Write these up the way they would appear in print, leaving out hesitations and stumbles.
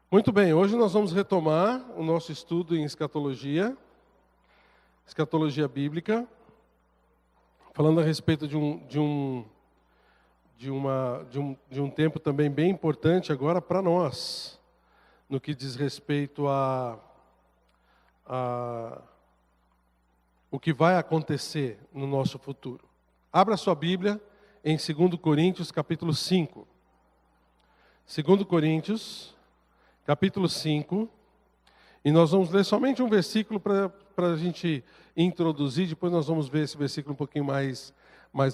Muito bem, hoje nós vamos retomar o nosso estudo em escatologia bíblica, falando a respeito de um tempo também bem importante agora para nós, no que diz respeito a o que vai acontecer no nosso futuro. Abra sua Bíblia em 2 Coríntios, capítulo 5. 2 Coríntios, capítulo 5, e nós vamos ler somente um versículo para a gente introduzir, depois nós vamos ver esse versículo um pouquinho mais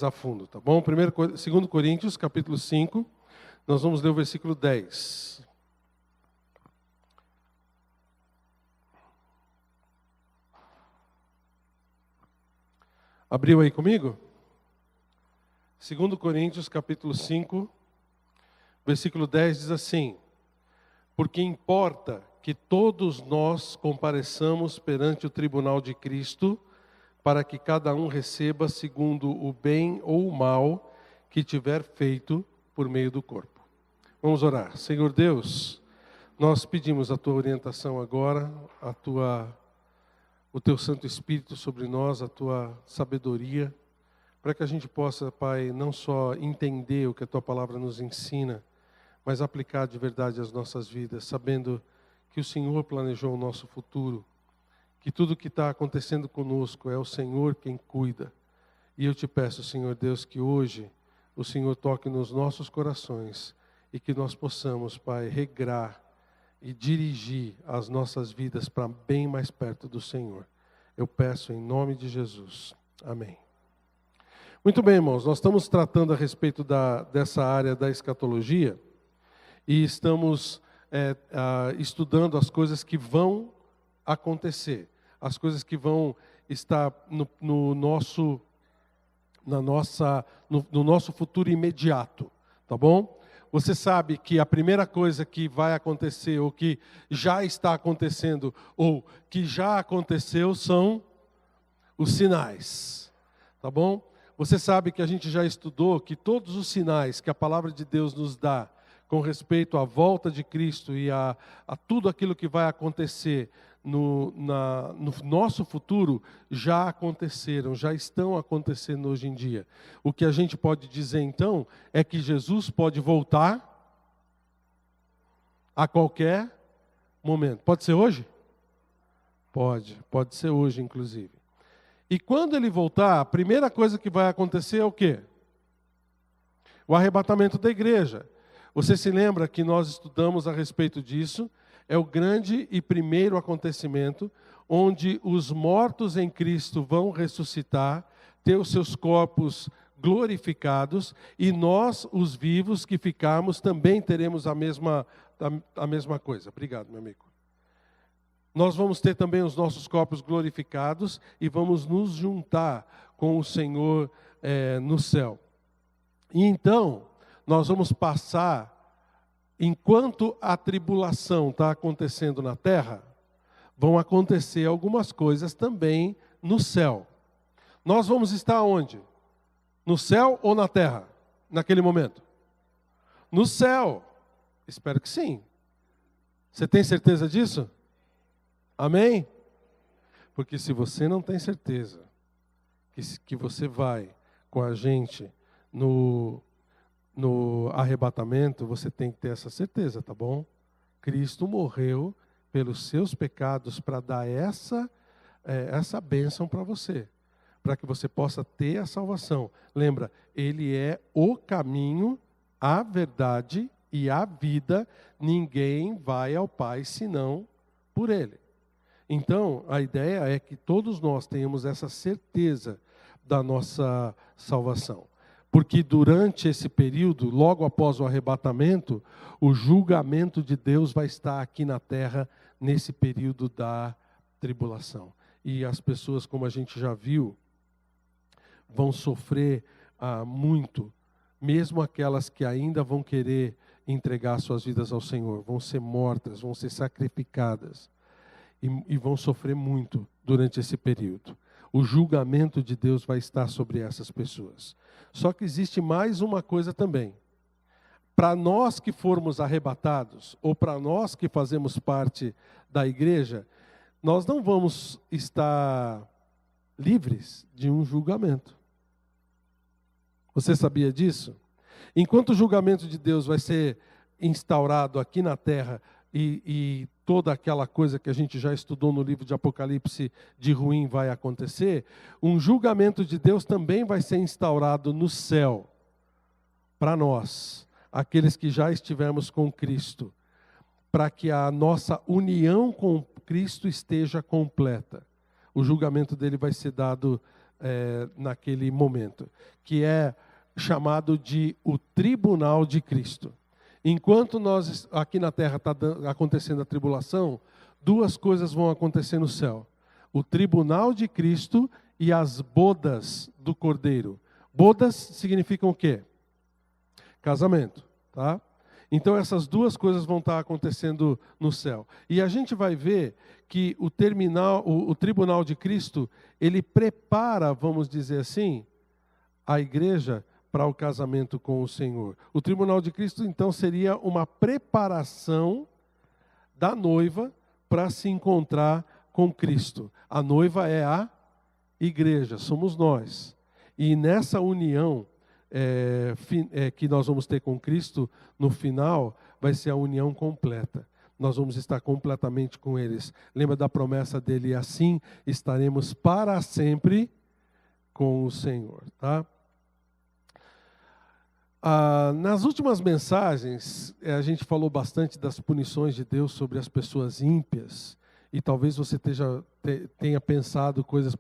a fundo, tá bom? 2 Coríntios, capítulo 5, nós vamos ler o versículo 10. Abriu aí comigo? 2 Coríntios, capítulo 5, versículo 10 diz assim: porque importa que todos nós compareçamos perante o tribunal de Cristo, para que cada um receba segundo o bem ou o mal que tiver feito por meio do corpo. Vamos orar. Senhor Deus, nós pedimos a Tua orientação agora, o Teu Santo Espírito sobre nós, a Tua sabedoria, para que a gente possa, Pai, não só entender o que a Tua palavra nos ensina, mas aplicar de verdade as nossas vidas, sabendo que o Senhor planejou o nosso futuro, que tudo que está acontecendo conosco é o Senhor quem cuida. E eu te peço, Senhor Deus, que hoje o Senhor toque nos nossos corações e que nós possamos, Pai, regrar e dirigir as nossas vidas para bem mais perto do Senhor. Eu peço em nome de Jesus. Amém. Muito bem, irmãos, nós estamos tratando a respeito dessa área da escatologia, e estamos estudando as coisas que vão acontecer, as coisas que vão estar no nosso futuro imediato, tá bom? Você sabe que a primeira coisa que vai acontecer, ou que já está acontecendo, ou que já aconteceu, são os sinais, tá bom? Você sabe que a gente já estudou que todos os sinais que a palavra de Deus nos dá com respeito à volta de Cristo e a tudo aquilo que vai acontecer no nosso futuro, já aconteceram, já estão acontecendo hoje em dia. O que a gente pode dizer então é que Jesus pode voltar a qualquer momento. Pode ser hoje? Pode ser hoje inclusive. E quando ele voltar, a primeira coisa que vai acontecer é o quê? O arrebatamento da igreja. Você se lembra que nós estudamos a respeito disso? É o grande e primeiro acontecimento onde os mortos em Cristo vão ressuscitar, ter os seus corpos glorificados, e nós, os vivos que ficarmos, também teremos a mesma coisa. Obrigado, meu amigo. Nós vamos ter também os nossos corpos glorificados e vamos nos juntar com o Senhor no céu. E então, nós vamos passar, enquanto a tribulação está acontecendo na terra, vão acontecer algumas coisas também no céu. Nós vamos estar onde? No céu ou na terra, naquele momento? No céu. Espero que sim. Você tem certeza disso? Amém? Porque se você não tem certeza que você vai com a gente no arrebatamento, você tem que ter essa certeza, tá bom? Cristo morreu pelos seus pecados para dar essa bênção para você, para que você possa ter a salvação. Lembra, Ele é o caminho, a verdade e a vida. Ninguém vai ao Pai senão por Ele. Então, a ideia é que todos nós tenhamos essa certeza da nossa salvação. Porque durante esse período, logo após o arrebatamento, o julgamento de Deus vai estar aqui na terra, nesse período da tribulação. E as pessoas, como a gente já viu, vão sofrer muito, mesmo aquelas que ainda vão querer entregar suas vidas ao Senhor, vão ser mortas, vão ser sacrificadas, e vão sofrer muito durante esse período. O julgamento de Deus vai estar sobre essas pessoas. Só que existe mais uma coisa também. para nós que formos arrebatados, ou para nós que fazemos parte da igreja, nós não vamos estar livres de um julgamento. Você sabia disso? Enquanto o julgamento de Deus vai ser instaurado aqui na terra e toda aquela coisa que a gente já estudou no livro de Apocalipse de ruim vai acontecer, um julgamento de Deus também vai ser instaurado no céu para nós, aqueles que já estivermos com Cristo, para que a nossa união com Cristo esteja completa. O julgamento dele vai ser dado naquele momento, que é chamado de o tribunal de Cristo. Enquanto nós aqui na terra está acontecendo a tribulação, duas coisas vão acontecer no céu: o tribunal de Cristo e as bodas do Cordeiro. Bodas significam o quê? Casamento, tá? Então essas duas coisas vão estar acontecendo no céu. E a gente vai ver que o tribunal de Cristo, ele prepara, vamos dizer assim, a igreja para o casamento com o Senhor. O tribunal de Cristo, então, seria uma preparação da noiva para se encontrar com Cristo. A noiva é a igreja, somos nós. E nessa união que nós vamos ter com Cristo, no final, vai ser a união completa. Nós vamos estar completamente com eles. Lembra da promessa dele? E assim estaremos para sempre com o Senhor, tá? Nas últimas mensagens, a gente falou bastante das punições de Deus sobre as pessoas ímpias. E talvez você tenha pensado coisas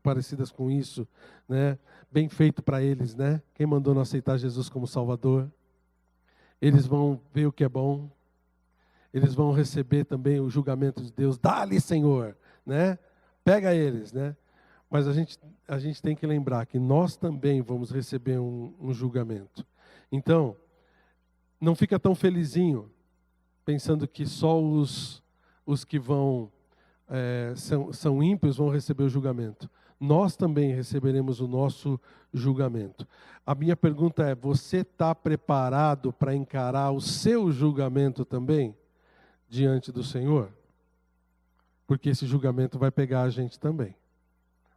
parecidas com isso, né? Bem feito para eles, né? Quem mandou não aceitar Jesus como Salvador? Eles vão ver o que é bom. Eles vão receber também o julgamento de Deus. Dá-lhe, Senhor, né? Pega eles, né? Mas a gente tem que lembrar que nós também vamos receber um julgamento. Então, não fica tão felizinho pensando que só os que são ímpios vão receber o julgamento. Nós também receberemos o nosso julgamento. A minha pergunta é: você está preparado para encarar o seu julgamento também diante do Senhor? Porque esse julgamento vai pegar a gente também.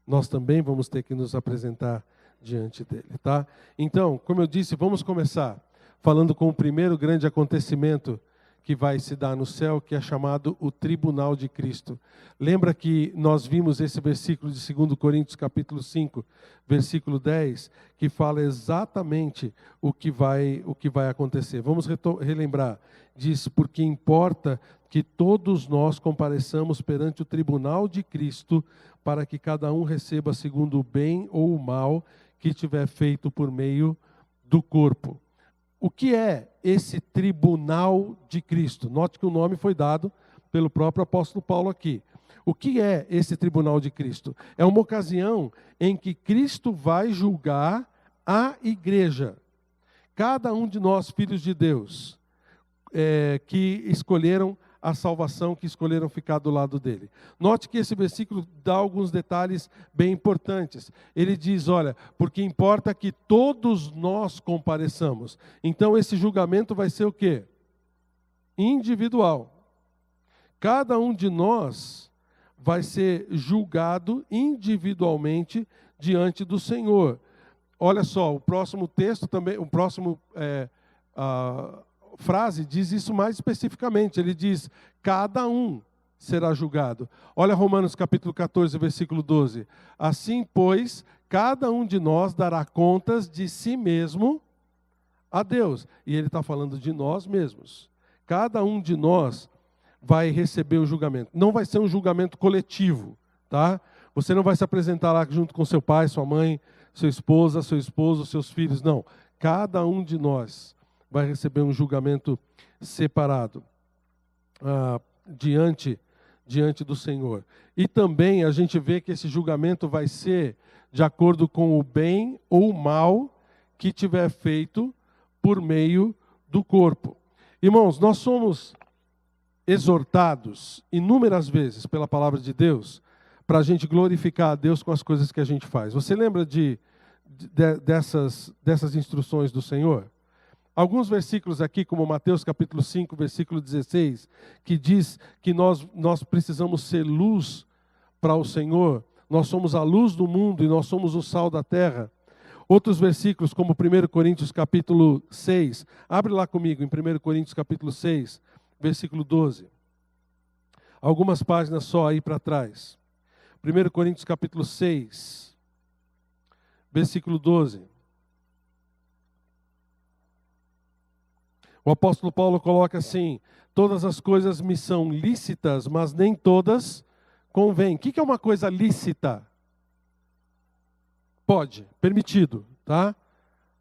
Nós também vamos ter que nos apresentar diante dele, tá? Então, como eu disse, vamos começar falando com o primeiro grande acontecimento que vai se dar no céu, que é chamado o tribunal de Cristo. Lembra que nós vimos esse versículo de 2 Coríntios capítulo 5, versículo 10, que fala exatamente o que vai acontecer. Vamos relembrar. Diz: porque importa que todos nós compareçamos perante o tribunal de Cristo, para que cada um receba segundo o bem ou o mal que tiver feito por meio do corpo. O que é esse tribunal de Cristo? Note que o nome foi dado pelo próprio apóstolo Paulo aqui. O que é esse tribunal de Cristo? É uma ocasião em que Cristo vai julgar a igreja. Cada um de nós, filhos de Deus, que escolheram a salvação, que escolheram ficar do lado dele. Note que esse versículo dá alguns detalhes bem importantes. Ele diz: olha, porque importa que todos nós compareçamos. Então esse julgamento vai ser o quê? Individual. Cada um de nós vai ser julgado individualmente diante do Senhor. Olha só, o próximo texto também, o próximo frase diz isso mais especificamente. Ele diz: cada um será julgado. Olha Romanos capítulo 14, versículo 12. Assim, pois, cada um de nós dará contas de si mesmo a Deus. E ele está falando de nós mesmos. Cada um de nós vai receber o julgamento. Não vai ser um julgamento coletivo, tá? Você não vai se apresentar lá junto com seu pai, sua mãe, sua esposa, seu esposo, seus filhos. Não. Cada um de nós vai receber um julgamento separado diante do Senhor. E também a gente vê que esse julgamento vai ser de acordo com o bem ou o mal que tiver feito por meio do corpo. Irmãos, nós somos exortados inúmeras vezes pela palavra de Deus para a gente glorificar a Deus com as coisas que a gente faz. Você lembra dessas instruções do Senhor? Alguns versículos aqui, como Mateus capítulo 5, versículo 16, que diz que nós precisamos ser luz para o Senhor. Nós somos a luz do mundo e nós somos o sal da terra. Outros versículos, como 1 Coríntios capítulo 6. Abre lá comigo, em 1 Coríntios capítulo 6, versículo 12. Algumas páginas só aí para trás. 1 Coríntios capítulo 6, versículo 12. O apóstolo Paulo coloca assim: todas as coisas me são lícitas, mas nem todas convêm. O que é uma coisa lícita? Pode, permitido, tá?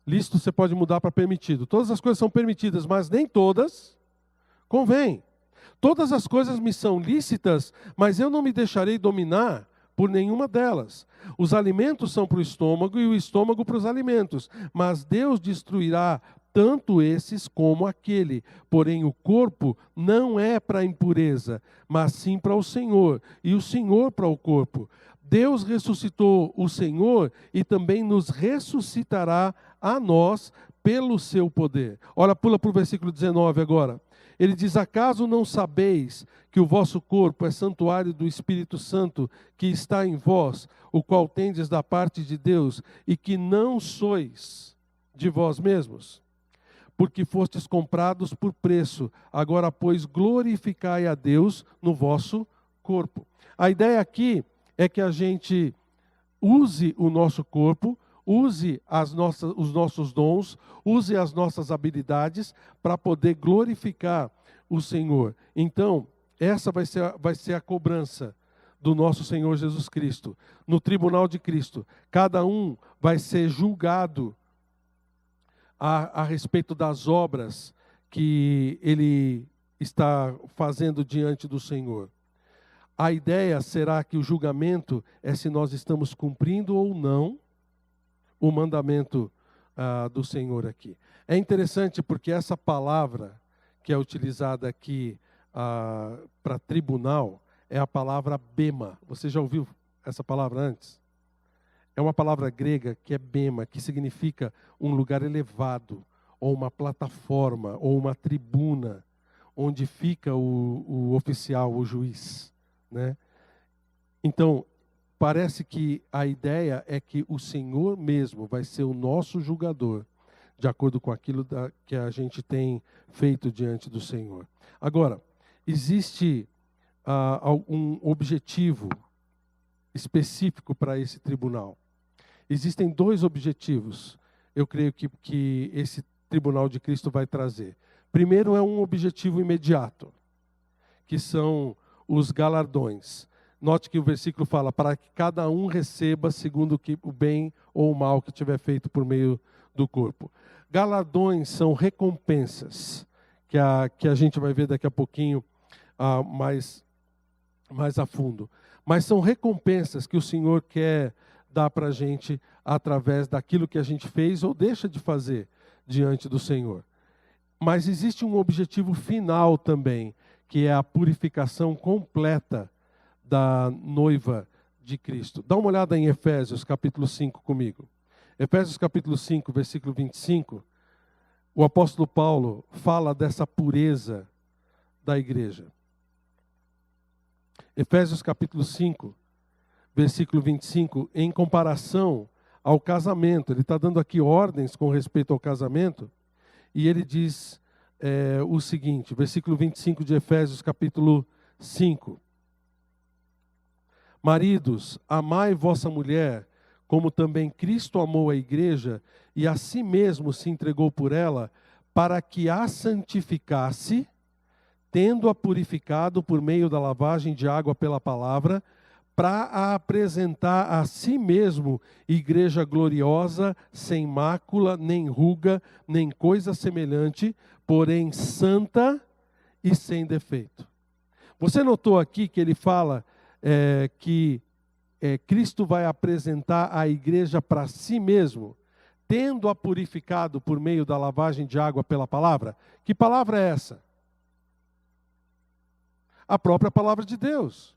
Lícito você pode mudar para permitido. Todas as coisas são permitidas, mas nem todas convêm. Todas as coisas me são lícitas, mas eu não me deixarei dominar por nenhuma delas. Os alimentos são para o estômago e o estômago para os alimentos, mas Deus destruirá tanto esses como aquele. Porém, o corpo não é para a impureza, mas sim para o Senhor, e o Senhor para o corpo. Deus ressuscitou o Senhor e também nos ressuscitará a nós pelo seu poder. Olha, pula para o versículo 19 agora. Ele diz: acaso não sabeis que o vosso corpo é santuário do Espírito Santo que está em vós, o qual tendes da parte de Deus, e que não sois de vós mesmos? Porque fostes comprados por preço. Agora, pois, glorificai a Deus no vosso corpo. A ideia aqui é que a gente use o nosso corpo, use os nossos dons, use as nossas habilidades para poder glorificar o Senhor. Então, essa vai ser a cobrança do nosso Senhor Jesus Cristo. No tribunal de Cristo, cada um vai ser julgado a respeito das obras que ele está fazendo diante do Senhor. A ideia será que o julgamento é se nós estamos cumprindo ou não o mandamento do Senhor aqui. É interessante porque essa palavra que é utilizada aqui para tribunal é a palavra bema. Você já ouviu essa palavra antes? É uma palavra grega que é bema, que significa um lugar elevado, ou uma plataforma, ou uma tribuna, onde fica o oficial, o juiz, né? Então, parece que a ideia é que o Senhor mesmo vai ser o nosso julgador, de acordo com aquilo que a gente tem feito diante do Senhor. Agora, existe um objetivo específico para esse tribunal. Existem dois objetivos, eu creio que esse tribunal de Cristo vai trazer. Primeiro é um objetivo imediato, que são os galardões. Note que o versículo fala, para que cada um receba segundo o bem ou o mal que tiver feito por meio do corpo. Galardões são recompensas, que a gente vai ver daqui a pouquinho mais a fundo. Mas são recompensas que o Senhor quer dar para a gente através daquilo que a gente fez ou deixa de fazer diante do Senhor. Mas existe um objetivo final também, que é a purificação completa da noiva de Cristo. Dá uma olhada em Efésios capítulo 5 comigo. Efésios capítulo 5, versículo 25, o apóstolo Paulo fala dessa pureza da igreja. Efésios capítulo 5, versículo 25, em comparação ao casamento. Ele está dando aqui ordens com respeito ao casamento, e ele diz o seguinte, versículo 25 de Efésios capítulo 5. Maridos, amai vossa mulher, como também Cristo amou a igreja, e a si mesmo se entregou por ela, para que a santificasse, tendo-a purificado por meio da lavagem de água pela palavra, para a apresentar a si mesmo igreja gloriosa, sem mácula, nem ruga, nem coisa semelhante, porém santa e sem defeito. Você notou aqui que ele fala que Cristo vai apresentar a igreja para si mesmo, tendo-a purificado por meio da lavagem de água pela palavra? Que palavra é essa? A própria palavra de Deus.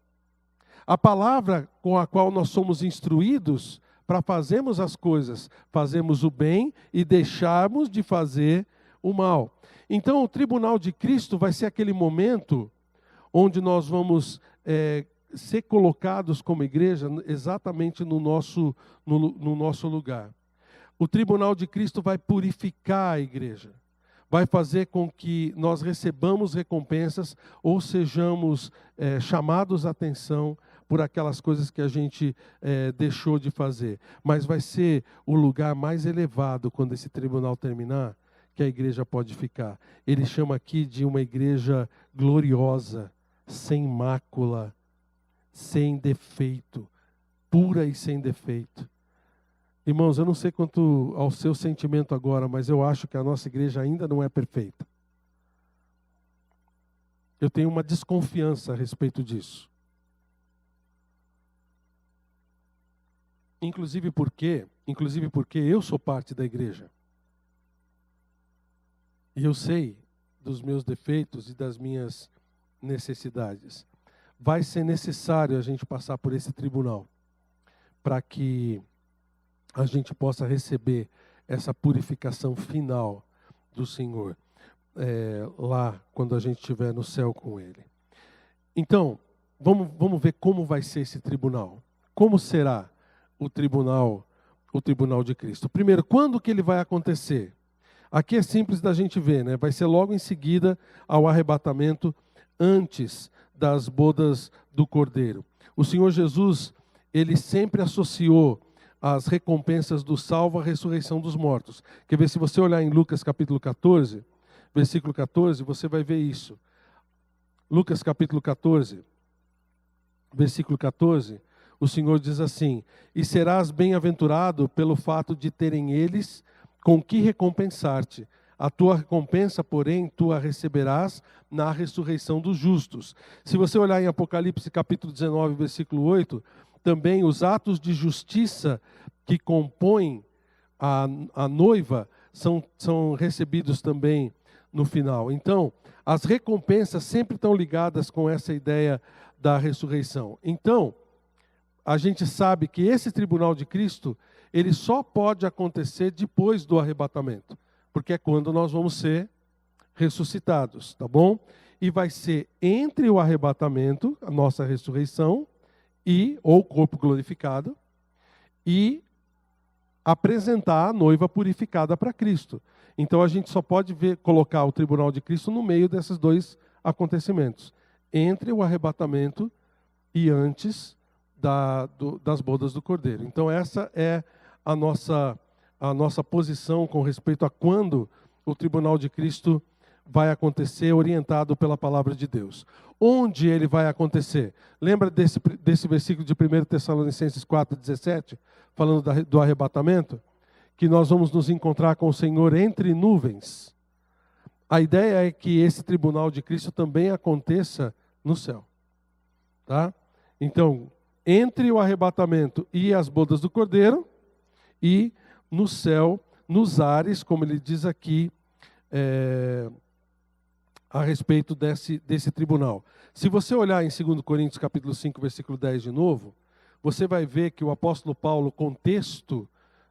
A palavra com a qual nós somos instruídos para fazermos as coisas, fazermos o bem e deixarmos de fazer o mal. Então, o tribunal de Cristo vai ser aquele momento onde nós vamos ser colocados como igreja exatamente no nosso lugar. O tribunal de Cristo vai purificar a igreja, vai fazer com que nós recebamos recompensas ou sejamos chamados a atenção por aquelas coisas que a gente deixou de fazer. Mas vai ser o lugar mais elevado quando esse tribunal terminar, que a igreja pode ficar. Ele chama aqui de uma igreja gloriosa, sem mácula, sem defeito, pura e sem defeito. Irmãos, eu não sei quanto ao seu sentimento agora, mas eu acho que a nossa igreja ainda não é perfeita. Eu tenho uma desconfiança a respeito disso. Inclusive porque eu sou parte da igreja. E eu sei dos meus defeitos e das minhas necessidades. Vai ser necessário a gente passar por esse tribunal para que a gente possa receber essa purificação final do Senhor lá quando a gente estiver no céu com Ele. Então, vamos ver como vai ser esse tribunal. Como será o tribunal de Cristo? Primeiro, quando que ele vai acontecer? Aqui é simples da gente ver, né? Vai ser logo em seguida ao arrebatamento, antes das bodas do Cordeiro. O Senhor Jesus, ele sempre associou as recompensas do salvo à ressurreição dos mortos. Quer ver, se você olhar em Lucas capítulo 14, versículo 14, você vai ver isso. Lucas capítulo 14, versículo 14, o Senhor diz assim: e serás bem-aventurado pelo fato de terem eles com que recompensar-te. A tua recompensa, porém, tu a receberás na ressurreição dos justos. Se você olhar em Apocalipse capítulo 19, versículo 8, também os atos de justiça que compõem a noiva são recebidos também no final. Então, as recompensas sempre estão ligadas com essa ideia da ressurreição. Então, a gente sabe que esse tribunal de Cristo, ele só pode acontecer depois do arrebatamento, porque é quando nós vamos ser ressuscitados, tá bom? E vai ser entre o arrebatamento, a nossa ressurreição, ou corpo glorificado, e apresentar a noiva purificada para Cristo. Então a gente só pode colocar o tribunal de Cristo no meio desses dois acontecimentos, entre o arrebatamento e antes das bodas do Cordeiro. Então essa é a nossa posição com respeito a quando o tribunal de Cristo vai acontecer, orientado pela palavra de Deus. Onde ele vai acontecer? Lembra desse versículo de 1 Tessalonicenses 4,17, falando do arrebatamento? Que nós vamos nos encontrar com o Senhor entre nuvens. A ideia é que esse tribunal de Cristo também aconteça no céu. Tá? Então, entre o arrebatamento e as bodas do Cordeiro, e no céu, nos ares, como ele diz aqui, a respeito desse tribunal. Se você olhar em 2 Coríntios capítulo 5, versículo 10 de novo, você vai ver que o apóstolo Paulo, o contexto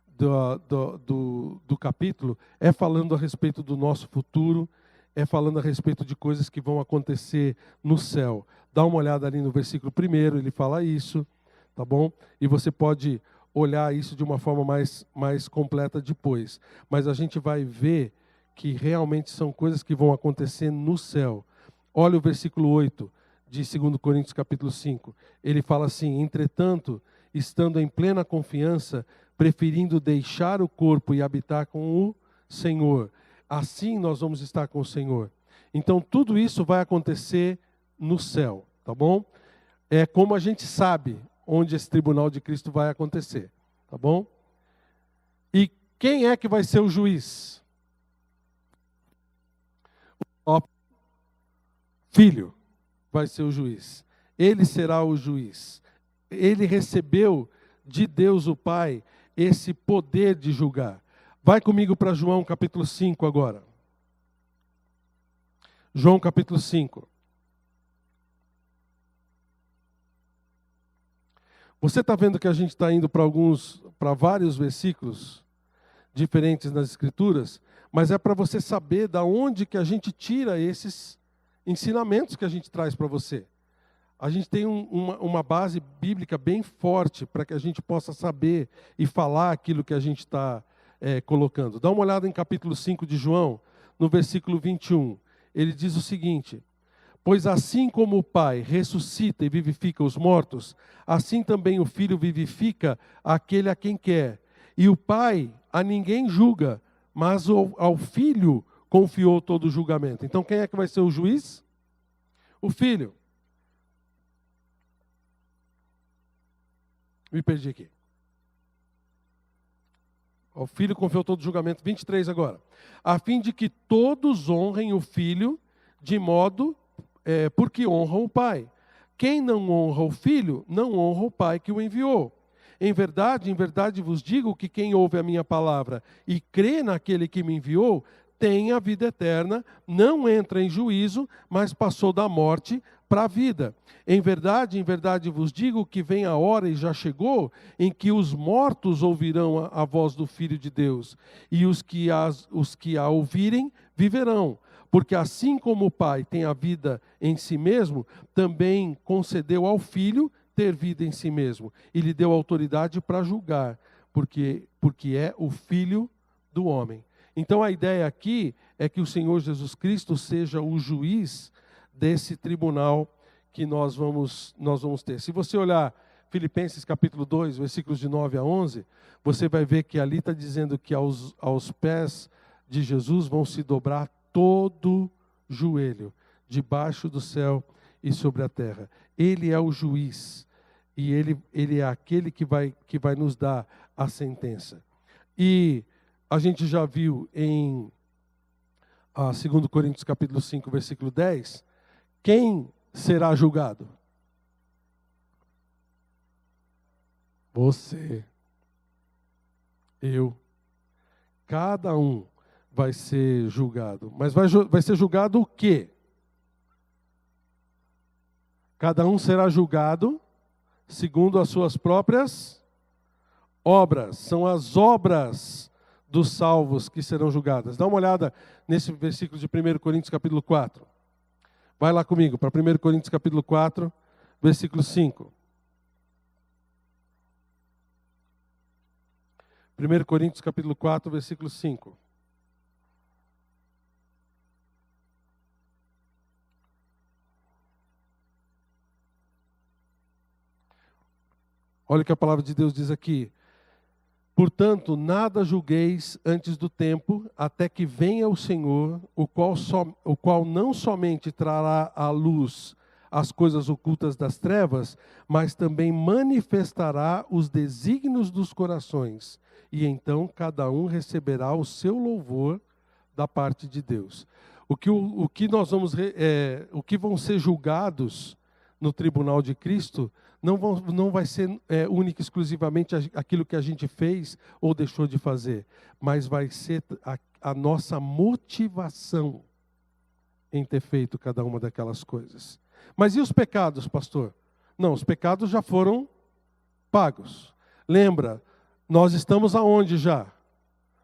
do capítulo, é falando a respeito do nosso futuro, é falando a respeito de coisas que vão acontecer no céu. Dá uma olhada ali no versículo 1, ele fala isso, tá bom? E você pode olhar isso de uma forma mais completa depois. Mas a gente vai ver que realmente são coisas que vão acontecer no céu. Olha o versículo 8 de 2 Coríntios capítulo 5. Ele fala assim: entretanto, estando em plena confiança, preferindo deixar o corpo e habitar com o Senhor. Assim nós vamos estar com o Senhor. Então tudo isso vai acontecer no céu, tá bom? É como a gente sabe onde esse tribunal de Cristo vai acontecer, tá bom? E quem é que vai ser o juiz? O Filho vai ser o juiz. Ele será o juiz. Ele recebeu de Deus o Pai esse poder de julgar. Vai comigo para João capítulo 5 agora. João capítulo 5. Você está vendo que a gente está indo para vários versículos diferentes nas Escrituras, mas é para você saber da onde que a gente tira esses ensinamentos que a gente traz para você. A gente tem uma base bíblica bem forte para que a gente possa saber e falar aquilo que a gente está colocando. Dá uma olhada em capítulo 5 de João, no versículo 21. Ele diz o seguinte: pois assim como o Pai ressuscita e vivifica os mortos, assim também o Filho vivifica aquele a quem quer. E o Pai a ninguém julga, mas ao Filho confiou todo o julgamento. Então quem é que vai ser o juiz? O Filho. Me perdi aqui. O Filho confiou todo o julgamento. 23 agora. A fim de que todos honrem o Filho de modo porque honram o Pai. Quem não honra o Filho, não honra o Pai que o enviou. Em verdade vos digo que quem ouve a minha palavra e crê naquele que me enviou, tem a vida eterna, não entra em juízo, mas passou da morte para a vida. Em verdade vos digo que vem a hora, e já chegou, em que os mortos ouvirão a voz do Filho de Deus, e os que a ouvirem viverão. Porque assim como o Pai tem a vida em si mesmo, também concedeu ao Filho ter vida em si mesmo, e lhe deu autoridade para julgar, porque é o Filho do homem. Então a ideia aqui é que o Senhor Jesus Cristo seja o juiz desse tribunal que nós vamos ter. Se você olhar Filipenses capítulo 2, versículos de 9 a 11, você vai ver que ali está dizendo que aos pés de Jesus vão se dobrar todo joelho, debaixo do céu e sobre a terra. Ele é o juiz e ele é aquele que vai nos dar a sentença. E a gente já viu em 2 Coríntios capítulo 5, versículo 10, quem será julgado? Você, eu, cada um vai ser julgado. Mas vai ser julgado o quê? Cada um será julgado segundo as suas próprias obras. São as obras dos salvos que serão julgadas. Dá uma olhada nesse versículo de 1 Coríntios capítulo 4. Vai lá comigo para 1 Coríntios capítulo 4, versículo 5. 1 Coríntios capítulo 4, versículo 5. Olha o que a palavra de Deus diz aqui. Portanto, nada julgueis antes do tempo, até que venha o Senhor, o qual não somente trará à luz as coisas ocultas das trevas, mas também manifestará os desígnios dos corações. E então cada um receberá o seu louvor da parte de Deus. O que vão ser julgados no tribunal de Cristo não vai ser única e exclusivamente aquilo que a gente fez ou deixou de fazer, mas vai ser a nossa motivação em ter feito cada uma daquelas coisas. Mas e os pecados, pastor? Não, os pecados já foram pagos. Lembra, nós estamos aonde já?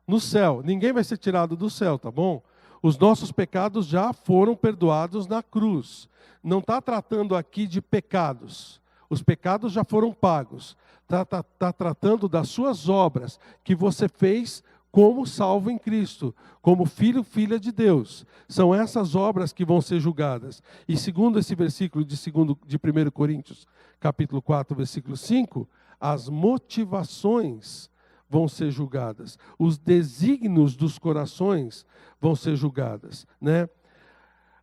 No céu. Ninguém vai ser tirado do céu, tá bom? Os nossos pecados já foram perdoados na cruz. Não está tratando aqui de pecados. Os pecados já foram pagos. Está tratando das suas obras que você fez como salvo em Cristo, como filho, filha de Deus. São essas obras que vão ser julgadas. E segundo esse versículo de 1 Coríntios, capítulo 4, versículo 5, as motivações vão ser julgadas. Os desígnios dos corações vão ser julgadas, né?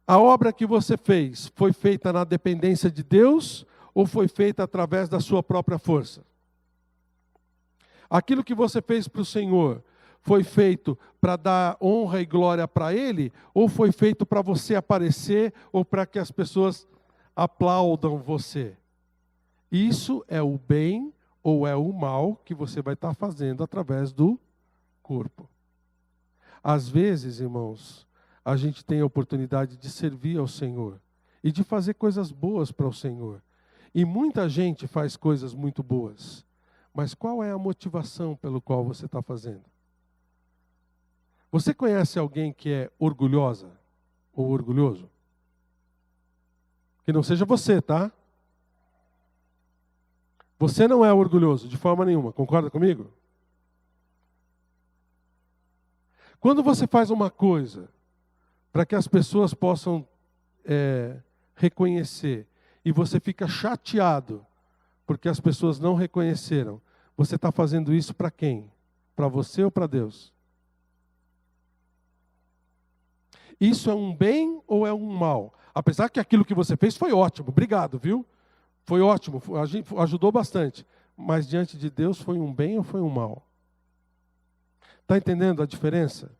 A obra que você fez foi feita na dependência de Deus ou foi feita através da sua própria força? Aquilo que você fez para o Senhor foi feito para dar honra e glória para Ele, ou foi feito para você aparecer, ou para que as pessoas aplaudam você? Isso é o bem ou é o mal que você vai estar fazendo através do corpo. Às vezes, irmãos, a gente tem a oportunidade de servir ao Senhor e de fazer coisas boas para o Senhor. E muita gente faz coisas muito boas. Mas qual é a motivação pelo qual você está fazendo? Você conhece alguém que é orgulhosa ou orgulhoso? Que não seja você, tá? Você não é orgulhoso de forma nenhuma, concorda comigo? Quando você faz uma coisa para que as pessoas possam reconhecer e você fica chateado porque as pessoas não reconheceram, você está fazendo isso para quem? Para você ou para Deus? Isso é um bem ou é um mal? Apesar que aquilo que você fez foi ótimo, obrigado, viu? Foi ótimo, ajudou bastante. Mas diante de Deus foi um bem ou foi um mal? Está entendendo a diferença?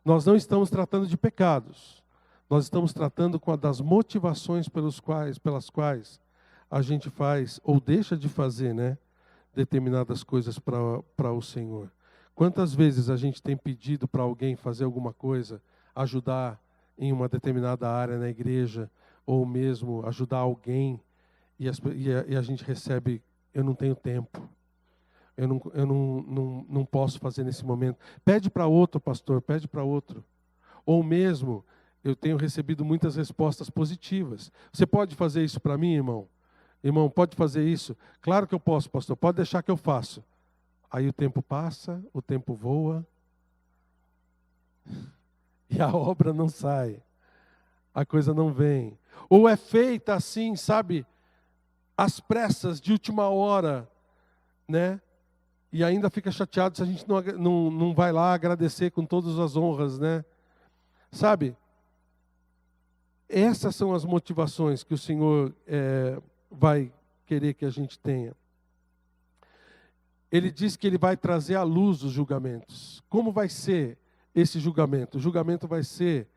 Nós não estamos tratando de pecados. Nós estamos tratando das motivações pelas quais a gente faz ou deixa de fazer, né, determinadas coisas para o Senhor. Quantas vezes a gente tem pedido para alguém fazer alguma coisa, ajudar em uma determinada área na igreja, ou mesmo ajudar alguém, e a gente recebe, eu não tenho tempo, eu não posso fazer nesse momento. Pede para outro, pastor, pede para outro. Ou mesmo, eu tenho recebido muitas respostas positivas. Você pode fazer isso para mim, irmão? Irmão, pode fazer isso? Claro que eu posso, pastor, pode deixar que eu faço. Aí o tempo passa, o tempo voa, e a obra não sai, a coisa não vem. Ou é feita assim, sabe, às pressas, de última hora, né? E ainda fica chateado se a gente não vai lá agradecer com todas as honras, né? Sabe, essas são as motivações que o Senhor vai querer que a gente tenha. Ele diz que Ele vai trazer à luz os julgamentos. Como vai ser esse julgamento? O julgamento vai ser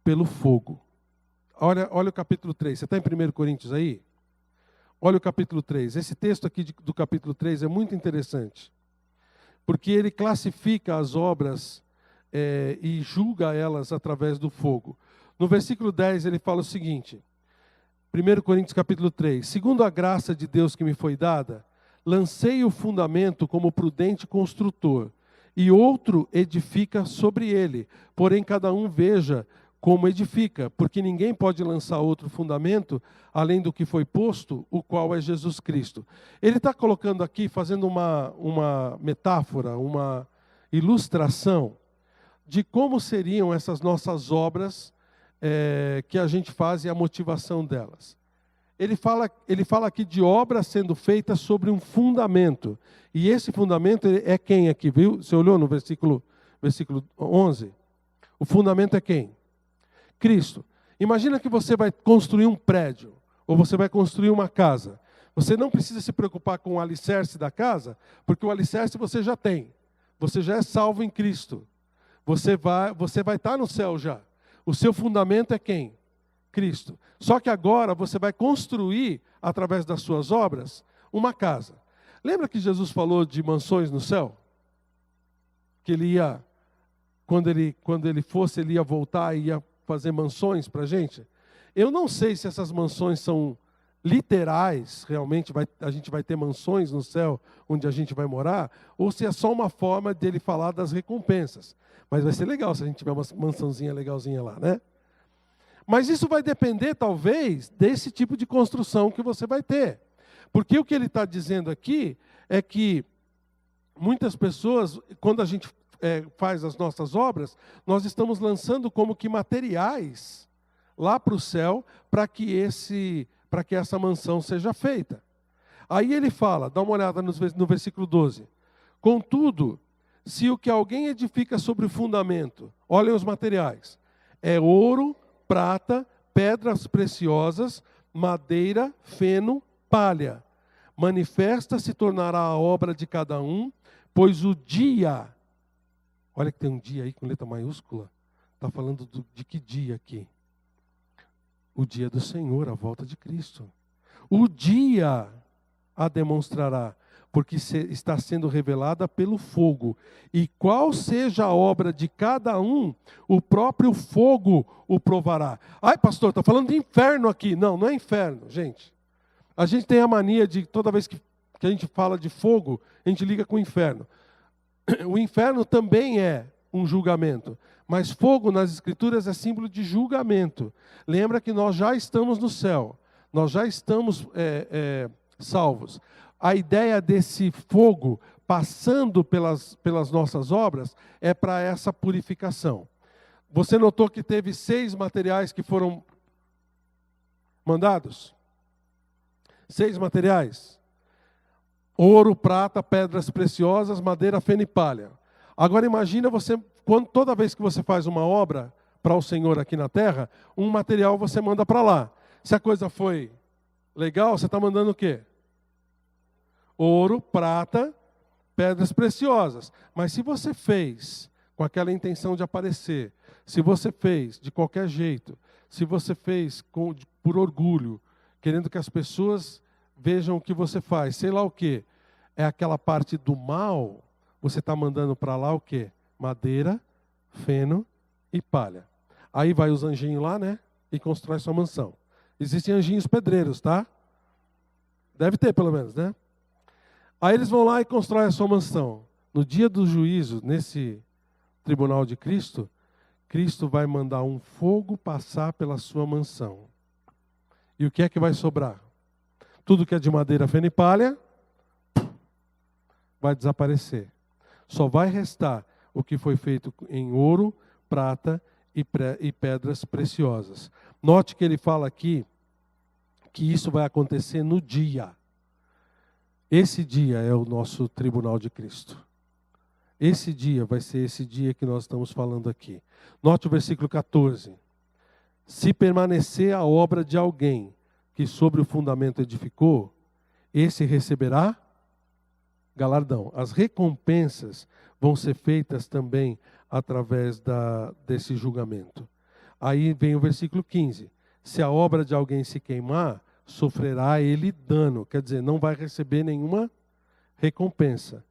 pelo fogo. Olha o capítulo 3. Você está em 1 Coríntios aí? Olha o capítulo 3. Esse texto aqui do capítulo 3 é muito interessante. Porque ele classifica as obras e julga elas através do fogo. No versículo 10 ele fala o seguinte. 1 Coríntios capítulo 3. Segundo a graça de Deus que me foi dada, lancei o fundamento como prudente construtor, e outro edifica sobre ele. Porém, cada um veja como edifica, porque ninguém pode lançar outro fundamento, além do que foi posto, o qual é Jesus Cristo. Ele está colocando aqui, fazendo uma metáfora, uma ilustração, de como seriam essas nossas obras que a gente faz e a motivação delas. Ele fala aqui de obra sendo feita sobre um fundamento. E esse fundamento é quem aqui, viu? Você olhou no versículo 11? O fundamento é quem? Cristo. Imagina que você vai construir um prédio, ou você vai construir uma casa. Você não precisa se preocupar com o alicerce da casa, porque o alicerce você já tem. Você já é salvo em Cristo. Você vai estar no céu já. O seu fundamento é quem? Cristo. Só que agora você vai construir, através das suas obras, uma casa. Lembra que Jesus falou de mansões no céu? Que ele ia, quando ele fosse, ele ia voltar e ia fazer mansões para a gente? Eu não sei se essas mansões são literais, realmente a gente vai ter mansões no céu onde a gente vai morar, ou se é só uma forma dele falar das recompensas. Mas vai ser legal se a gente tiver uma mansãozinha legalzinha lá, né? Mas isso vai depender, talvez, desse tipo de construção que você vai ter. Porque o que ele está dizendo aqui é que muitas pessoas, quando a gente faz as nossas obras, nós estamos lançando como que materiais lá para o céu para que essa mansão seja feita. Aí ele fala, dá uma olhada no versículo 12. Contudo, se o que alguém edifica sobre o fundamento, olhem os materiais, é ouro, prata, pedras preciosas, madeira, feno, palha. Manifesta se tornará a obra de cada um, pois o dia, olha que tem um dia aí com letra maiúscula, está falando de que dia aqui? O dia do Senhor, a volta de Cristo. O dia a demonstrará, porque está sendo revelada pelo fogo. E qual seja a obra de cada um, o próprio fogo o provará. Ai, pastor, está falando de inferno aqui. Não, não é inferno, gente. A gente tem a mania de, toda vez que a gente fala de fogo, a gente liga com o inferno. O inferno também é um julgamento. Mas fogo nas Escrituras é símbolo de julgamento. Lembra que nós já estamos no céu. Nós já estamos salvos. A ideia desse fogo passando pelas nossas obras é para essa purificação. Você notou que teve 6 materiais que foram mandados? 6 materiais. Ouro, prata, pedras preciosas, madeira, feno e palha. Agora imagina você, toda vez que você faz uma obra para o Senhor aqui na terra, um material você manda para lá. Se a coisa foi legal, você está mandando o quê? Ouro, prata, pedras preciosas. Mas se você fez com aquela intenção de aparecer, se você fez de qualquer jeito, se você fez por orgulho, querendo que as pessoas vejam o que você faz, sei lá o quê, é aquela parte do mal, você está mandando para lá o quê? Madeira, feno e palha. Aí vai os anjinhos lá, né? E constrói sua mansão. Existem anjinhos pedreiros, tá? Deve ter pelo menos, né? Aí eles vão lá e constroem a sua mansão. No dia do juízo, nesse tribunal de Cristo, Cristo vai mandar um fogo passar pela sua mansão. E o que é que vai sobrar? Tudo que é de madeira, feno e palha vai desaparecer. Só vai restar o que foi feito em ouro, prata e pedras preciosas. Note que ele fala aqui que isso vai acontecer no dia. Esse dia é o nosso tribunal de Cristo. Esse dia vai ser esse dia que nós estamos falando aqui. Note o versículo 14. Se permanecer a obra de alguém que sobre o fundamento edificou, esse receberá galardão. As recompensas vão ser feitas também através desse julgamento. Aí vem o versículo 15. Se a obra de alguém se queimar, sofrerá ele dano. Quer dizer, não vai receber nenhuma recompensa.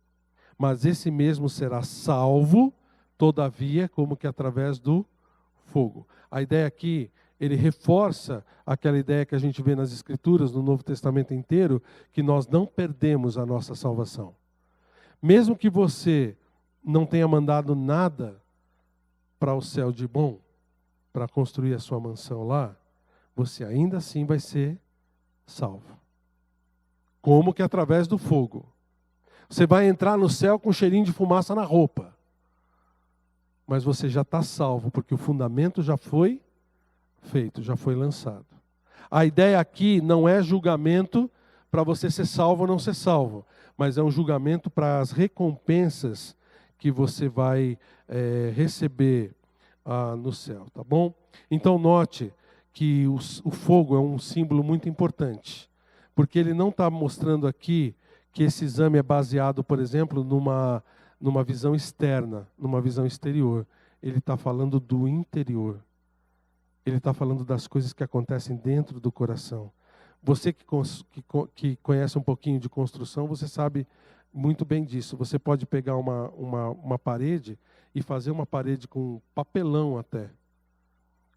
Mas esse mesmo será salvo, todavia, como que através do fogo. A ideia aqui, ele reforça aquela ideia que a gente vê nas Escrituras, no Novo Testamento inteiro, que nós não perdemos a nossa salvação. Mesmo que você não tenha mandado nada para o céu de bom, para construir a sua mansão lá, você ainda assim vai ser salvo. Como que através do fogo. Você vai entrar no céu com um cheirinho de fumaça na roupa. Mas você já está salvo, porque o fundamento já foi feito, já foi lançado. A ideia aqui não é julgamento para você ser salvo ou não ser salvo, mas é um julgamento para as recompensas que você vai receber no céu, tá bom? Então note que o fogo é um símbolo muito importante, porque ele não está mostrando aqui que esse exame é baseado, por exemplo, numa visão externa, numa visão exterior. Ele está falando do interior. Ele está falando das coisas que acontecem dentro do coração. Você que conhece um pouquinho de construção, você sabe muito bem disso. Você pode pegar uma parede e fazer uma parede com papelão até.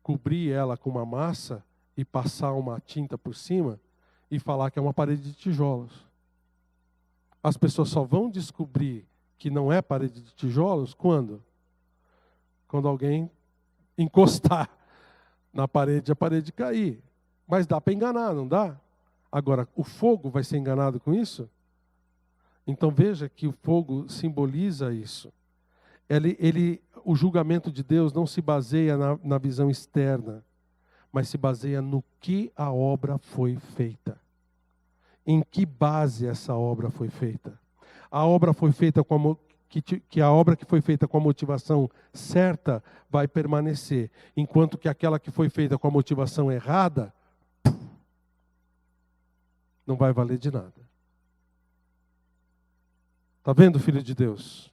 Cobrir ela com uma massa e passar uma tinta por cima e falar que é uma parede de tijolos. As pessoas só vão descobrir que não é parede de tijolos quando? Quando alguém encostar na parede, a parede cair. Mas dá para enganar, não dá? Agora, o fogo vai ser enganado com isso? Então veja que o fogo simboliza isso. O julgamento de Deus não se baseia na visão externa, mas se baseia no que a obra foi feita. Em que base essa obra foi feita? A obra foi feita a obra que foi feita com a motivação certa vai permanecer, enquanto que aquela que foi feita com a motivação errada não vai valer de nada. Está vendo, filho de Deus?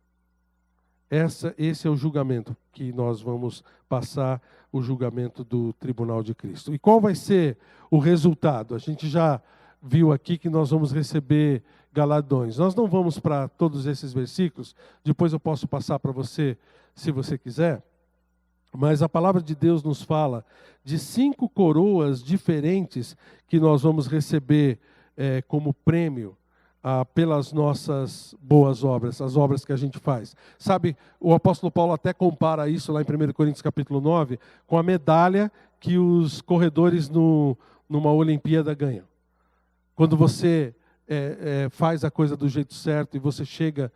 Esse é o julgamento que nós vamos passar, o julgamento do tribunal de Cristo. E qual vai ser o resultado? A gente já viu aqui que nós vamos receber galardões. Nós não vamos para todos esses versículos, depois eu posso passar para você, se você quiser. Mas a palavra de Deus nos fala de 5 coroas diferentes que nós vamos receber como prêmio pelas nossas boas obras, as obras que a gente faz. Sabe, o apóstolo Paulo até compara isso lá em 1 Coríntios capítulo 9, com a medalha que os corredores numa Olimpíada ganham. Quando você faz a coisa do jeito certo e você chega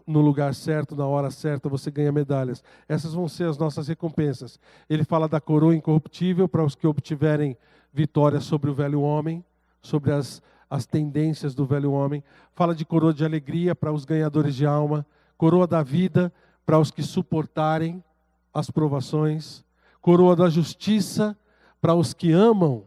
no lugar certo, na hora certa, você ganha medalhas. Essas vão ser as nossas recompensas. Ele fala da coroa incorruptível para os que obtiverem vitória sobre o velho homem, sobre as tendências do velho homem. Fala de coroa de alegria para os ganhadores de alma, coroa da vida para os que suportarem as provações, coroa da justiça para os que amam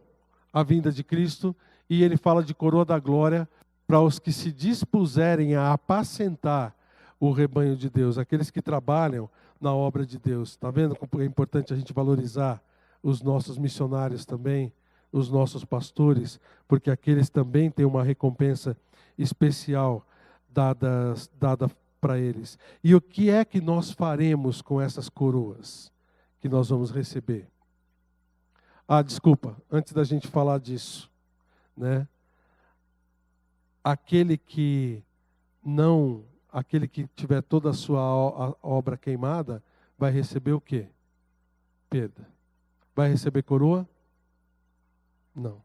a vinda de Cristo, e ele fala de coroa da glória para os que se dispuserem a apacentar o rebanho de Deus, aqueles que trabalham na obra de Deus. Está vendo como é importante a gente valorizar os nossos missionários também, os nossos pastores, porque aqueles também têm uma recompensa especial dada para eles. E o que é que nós faremos com essas coroas que nós vamos receber? Desculpa, antes da gente falar disso, né? Aquele que tiver toda a sua obra queimada, vai receber o quê? Perda. Vai receber coroa? Não.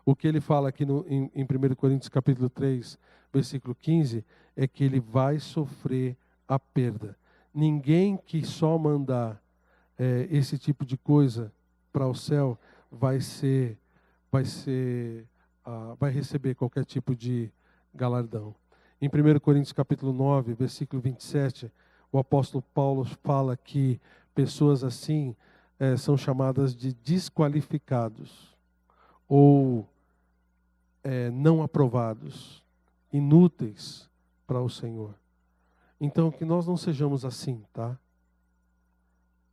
O que ele fala aqui em 1 Coríntios capítulo 3, versículo 15, é que ele vai sofrer a perda. Ninguém que só mandar esse tipo de coisa para o céu vai receber qualquer tipo de galardão. Em 1 Coríntios capítulo 9, versículo 27, o apóstolo Paulo fala que pessoas assim são chamadas de desqualificados ou não aprovados, inúteis para o Senhor. Então, que nós não sejamos assim, tá?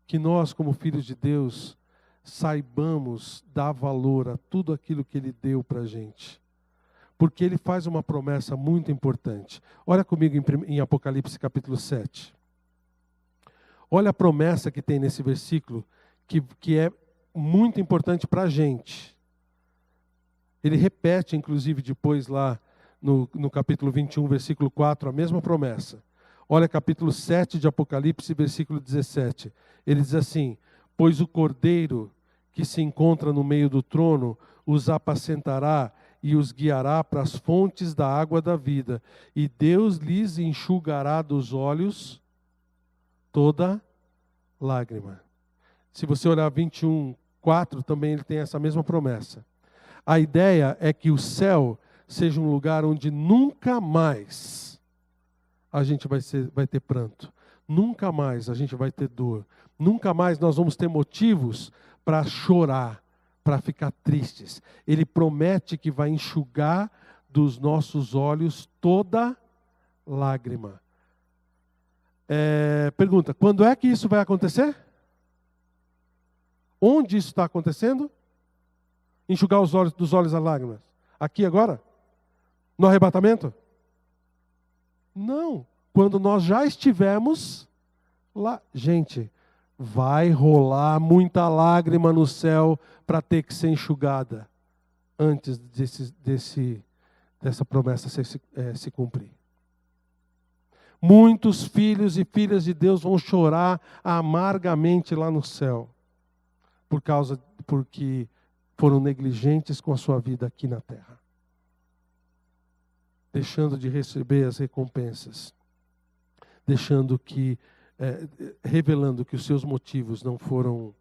Que nós, como filhos de Deus, saibamos dar valor a tudo aquilo que Ele deu para a gente. Porque Ele faz uma promessa muito importante. Olha comigo em Apocalipse capítulo 7. Olha a promessa que tem nesse versículo, que é muito importante para a gente. Ele repete, inclusive, depois lá no capítulo 21, versículo 4, a mesma promessa. Olha capítulo 7 de Apocalipse, versículo 17. Ele diz assim: pois o Cordeiro que se encontra no meio do trono os apacentará e os guiará para as fontes da água da vida, e Deus lhes enxugará dos olhos toda lágrima. Se você olhar 21, 4, também ele tem essa mesma promessa. A ideia é que o céu seja um lugar onde nunca mais a gente vai ter pranto. Nunca mais a gente vai ter dor. Nunca mais nós vamos ter motivos para chorar, para ficar tristes. Ele promete que vai enxugar dos nossos olhos toda lágrima. Pergunta, quando é que isso vai acontecer? Onde isso está acontecendo? Enxugar dos olhos as lágrimas. Aqui agora? No arrebatamento? Não. Quando nós já estivermos lá. Gente, vai rolar muita lágrima no céu para ter que ser enxugada antes dessa promessa se cumprir. Muitos filhos e filhas de Deus vão chorar amargamente lá no céu porque foram negligentes com a sua vida aqui na terra, deixando de receber as recompensas, revelando que os seus motivos não foram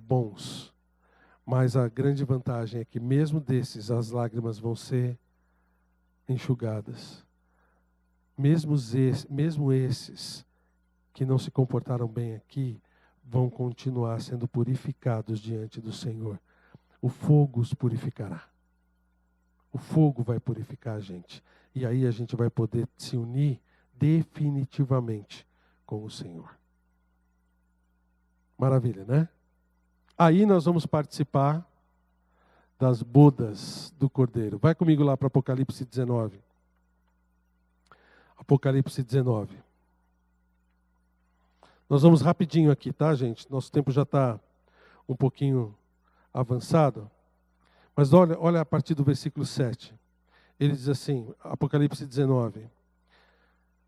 bons. Mas a grande vantagem é que mesmo desses, as lágrimas vão ser enxugadas. Mesmo esses que não se comportaram bem aqui, vão continuar sendo purificados diante do Senhor. O fogo os purificará. O fogo vai purificar a gente. E aí a gente vai poder se unir definitivamente com o Senhor. Maravilha, né? Aí nós vamos participar das bodas do Cordeiro. Vai comigo lá para Apocalipse 19. Apocalipse 19. Nós vamos rapidinho aqui, tá, gente? Nosso tempo já está um pouquinho avançado. Mas olha a partir do versículo 7. Ele diz assim, Apocalipse 19.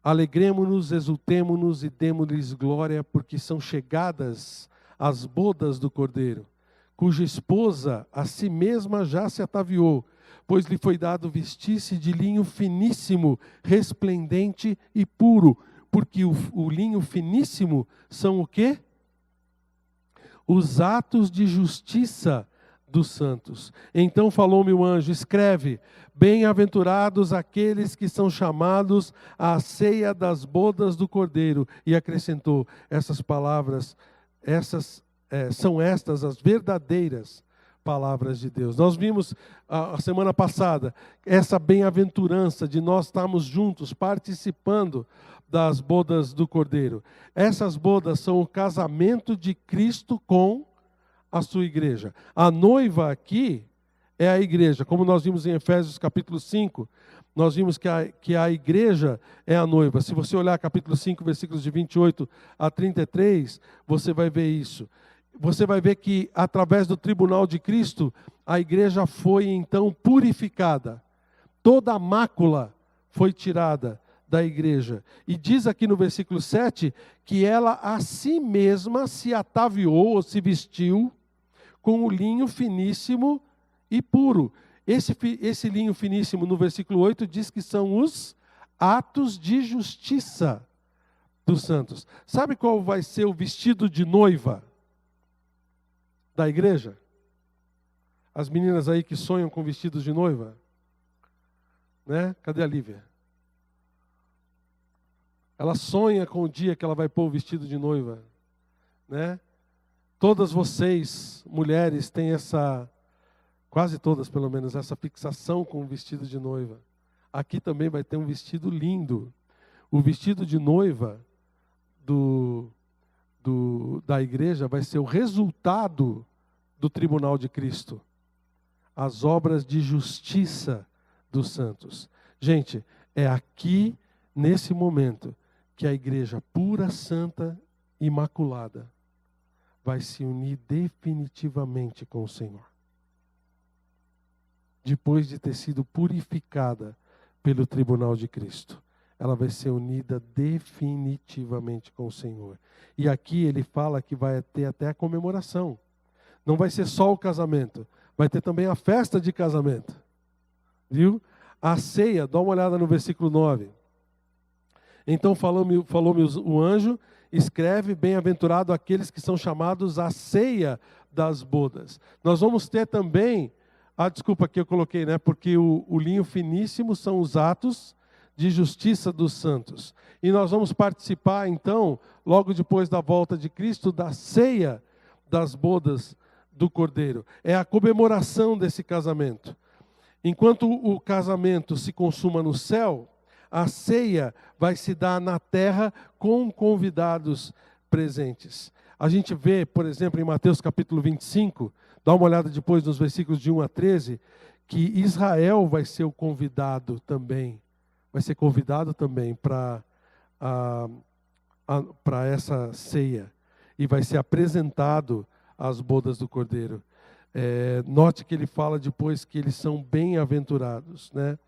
Alegremo-nos, exultemo-nos e demo-lhes glória, porque são chegadas as bodas do Cordeiro, cuja esposa a si mesma já se ataviou, pois lhe foi dado vestir-se de linho finíssimo, resplendente e puro, porque o linho finíssimo são o quê? Os atos de justiça dos santos. Então falou-me o anjo, escreve, bem-aventurados aqueles que são chamados à ceia das bodas do Cordeiro. E acrescentou, essas palavras, são estas as verdadeiras palavras de Deus. Nós vimos a semana passada essa bem-aventurança de nós estarmos juntos, participando das bodas do Cordeiro. Essas bodas são o casamento de Cristo com a sua igreja. A noiva aqui é a igreja. Como nós vimos em Efésios capítulo 5, nós vimos que a igreja é a noiva. Se você olhar capítulo 5, versículos de 28 a 33, você vai ver isso. Você vai ver que através do tribunal de Cristo, a igreja foi então purificada. Toda a mácula foi tirada da igreja. E diz aqui no versículo 7 que ela a si mesma se ataviou ou se vestiu com o linho finíssimo e puro. Esse linho finíssimo no versículo 8 diz que são os atos de justiça dos santos. Sabe qual vai ser o vestido de noiva da igreja? As meninas aí que sonham com vestidos de noiva, né? Cadê a Lívia? Ela sonha com o dia que ela vai pôr o vestido de noiva, né? Todas vocês, mulheres, têm quase todas pelo menos, essa fixação com o vestido de noiva. Aqui também vai ter um vestido lindo. O vestido de noiva da igreja vai ser o resultado do tribunal de Cristo. As obras de justiça dos santos. Gente, é aqui, nesse momento, que a igreja pura, santa, imaculada, vai se unir definitivamente com o Senhor. Depois de ter sido purificada pelo tribunal de Cristo, ela vai ser unida definitivamente com o Senhor. E aqui ele fala que vai ter até a comemoração. Não vai ser só o casamento, vai ter também a festa de casamento. Viu? A ceia, dá uma olhada no versículo 9. Então falou-me o anjo, escreve, bem-aventurado aqueles que são chamados à ceia das bodas. Nós vamos ter também, desculpa que eu coloquei, né? Porque o linho finíssimo são os atos de justiça dos santos. E nós vamos participar, então, logo depois da volta de Cristo, da ceia das bodas do Cordeiro. É a comemoração desse casamento. Enquanto o casamento se consuma no céu, a ceia vai se dar na terra com convidados presentes. A gente vê, por exemplo, em Mateus capítulo 25, dá uma olhada depois nos versículos de 1 a 13, que Israel vai ser o convidado também. Vai ser convidado também para essa ceia. E vai ser apresentado às bodas do Cordeiro. Note que ele fala depois que eles são bem-aventurados, né?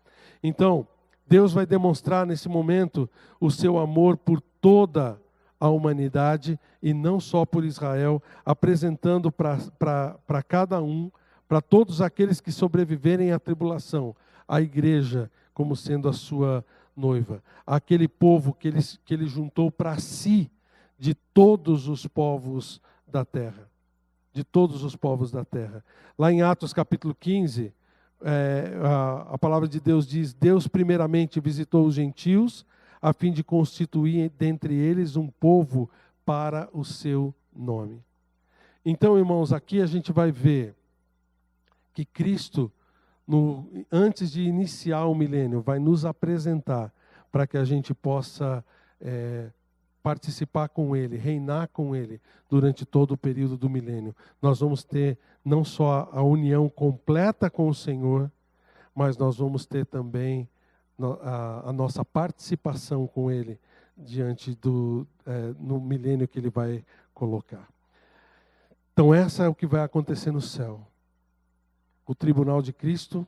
Então, Deus vai demonstrar nesse momento o seu amor por toda a humanidade e não só por Israel, apresentando para cada um, para todos aqueles que sobreviverem à tribulação, a igreja como sendo a sua noiva. Aquele povo que ele juntou para si de todos os povos da terra. De todos os povos da terra. Lá em Atos capítulo 15... a palavra de Deus diz, Deus primeiramente visitou os gentios, a fim de constituir dentre eles um povo para o seu nome. Então, irmãos, aqui a gente vai ver que Cristo, antes de iniciar o milênio, vai nos apresentar para que a gente possa participar com Ele, reinar com Ele durante todo o período do milênio. Nós vamos ter não só a união completa com o Senhor, mas nós vamos ter também a nossa participação com Ele diante no milênio que Ele vai colocar. Então essa é o que vai acontecer no céu. o tribunal de Cristo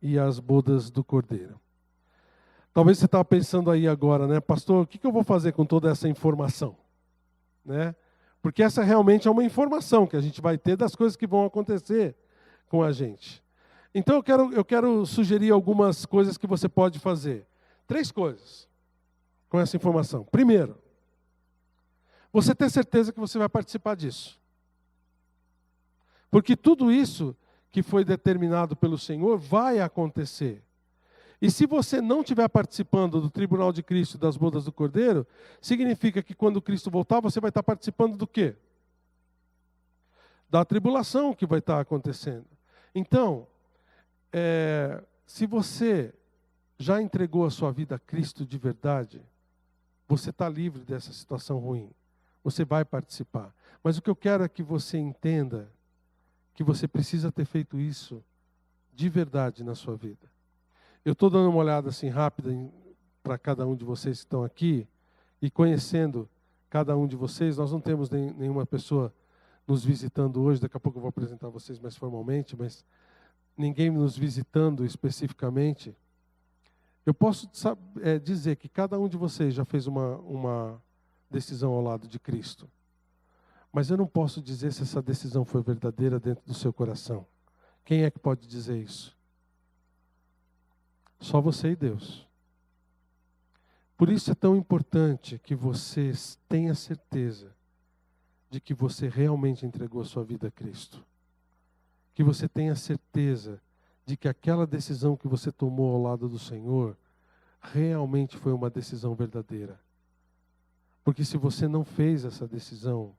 e as bodas do Cordeiro. Talvez você estava pensando aí agora, né, pastor, o que eu vou fazer com toda essa informação? Né? Porque essa realmente é uma informação que a gente vai ter das coisas que vão acontecer com a gente. Então eu quero sugerir algumas coisas que você pode fazer. 3 coisas com essa informação. Primeiro, você ter certeza que você vai participar disso. Porque tudo isso que foi determinado pelo Senhor vai acontecer. E se você não estiver participando do tribunal de Cristo e das bodas do Cordeiro, significa que quando Cristo voltar, você vai estar participando do quê? Da tribulação que vai estar acontecendo. Então, se você já entregou a sua vida a Cristo de verdade, você está livre dessa situação ruim. Você vai participar. Mas o que eu quero é que você entenda que você precisa ter feito isso de verdade na sua vida. Eu estou dando uma olhada assim rápida para cada um de vocês que estão aqui e conhecendo cada um de vocês. Nós não temos nenhuma pessoa nos visitando hoje. Daqui a pouco eu vou apresentar vocês mais formalmente, mas ninguém nos visitando especificamente. Eu posso dizer que cada um de vocês já fez uma decisão ao lado de Cristo. Mas eu não posso dizer se essa decisão foi verdadeira dentro do seu coração. Quem é que pode dizer isso? Só você e Deus. Por isso é tão importante que você tenha certeza de que você realmente entregou a sua vida a Cristo. Que você tenha certeza de que aquela decisão que você tomou ao lado do Senhor realmente foi uma decisão verdadeira. Porque se você não fez essa decisão,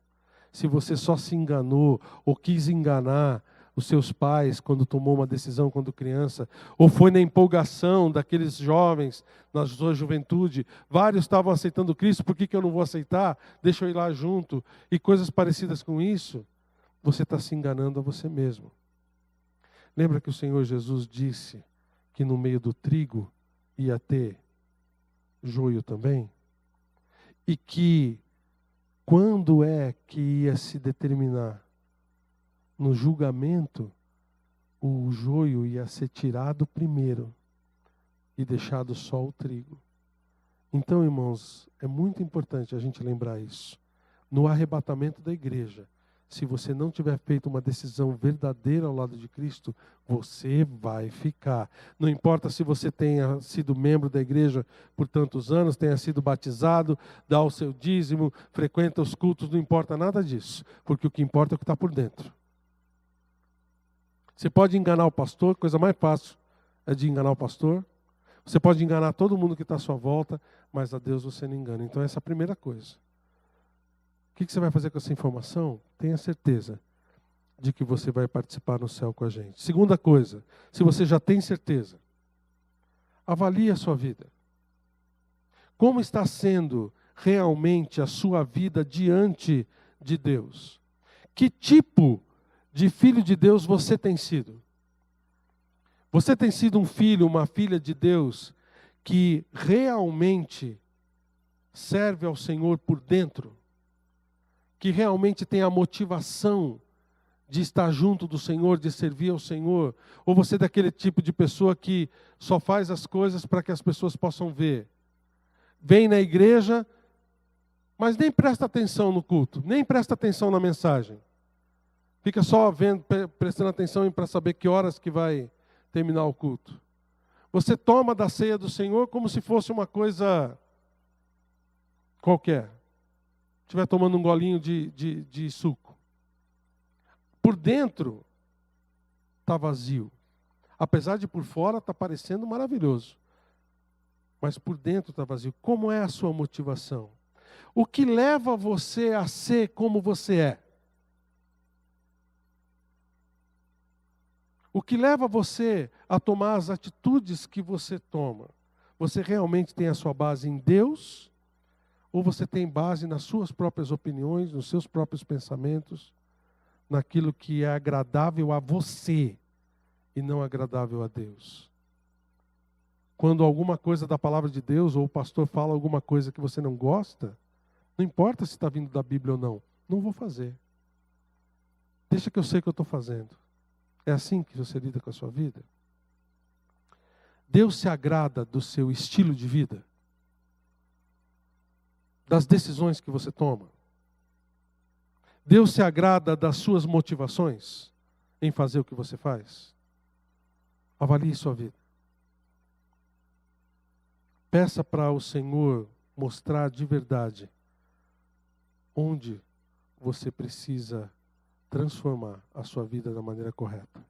se você só se enganou ou quis enganar os seus pais quando tomou uma decisão quando criança, ou foi na empolgação daqueles jovens na sua juventude, vários estavam aceitando Cristo, por que eu não vou aceitar? Deixa eu ir lá junto, e coisas parecidas com isso, você está se enganando a você mesmo. Lembra que o Senhor Jesus disse que no meio do trigo ia ter joio também? E que quando é que ia se determinar? No julgamento, o joio ia ser tirado primeiro e deixado só o trigo. Então, irmãos, é muito importante a gente lembrar isso. No arrebatamento da igreja, se você não tiver feito uma decisão verdadeira ao lado de Cristo, você vai ficar. Não importa se você tenha sido membro da igreja por tantos anos, tenha sido batizado, dá o seu dízimo, frequenta os cultos, não importa nada disso. Porque o que importa é o que está por dentro. Você pode enganar o pastor, coisa mais fácil é de enganar o pastor. Você pode enganar todo mundo que está à sua volta, mas a Deus você não engana. Então essa é a primeira coisa. O que você vai fazer com essa informação? Tenha certeza de que você vai participar no céu com a gente. Segunda coisa, se você já tem certeza, avalie a sua vida. Como está sendo realmente a sua vida diante de Deus? Que tipo de filho de Deus você tem sido? Você tem sido um filho, uma filha de Deus que realmente serve ao Senhor por dentro? Que realmente tem a motivação de estar junto do Senhor, de servir ao Senhor? Ou você é daquele tipo de pessoa que só faz as coisas para que as pessoas possam ver? Vem na igreja, mas nem presta atenção no culto, nem presta atenção na mensagem. Fica só vendo, prestando atenção para saber que horas que vai terminar o culto. Você toma da ceia do Senhor como se fosse uma coisa qualquer. Estiver tomando um golinho de suco. Por dentro, está vazio. Apesar de por fora estar parecendo maravilhoso. Mas por dentro está vazio. Como é a sua motivação? O que leva você a ser como você é? O que leva você a tomar as atitudes que você toma? Você realmente tem a sua base em Deus? Ou você tem base nas suas próprias opiniões, nos seus próprios pensamentos, naquilo que é agradável a você e não agradável a Deus? Quando alguma coisa da palavra de Deus, ou o pastor fala alguma coisa que você não gosta, não importa se está vindo da Bíblia ou não, não vou fazer. Deixa que eu sei o que eu estou fazendo. É assim que você lida com a sua vida? Deus se agrada do seu estilo de vida? Das decisões que você toma? Deus se agrada das suas motivações em fazer o que você faz? Avalie sua vida. Peça para o Senhor mostrar de verdade onde você precisa transformar a sua vida da maneira correta.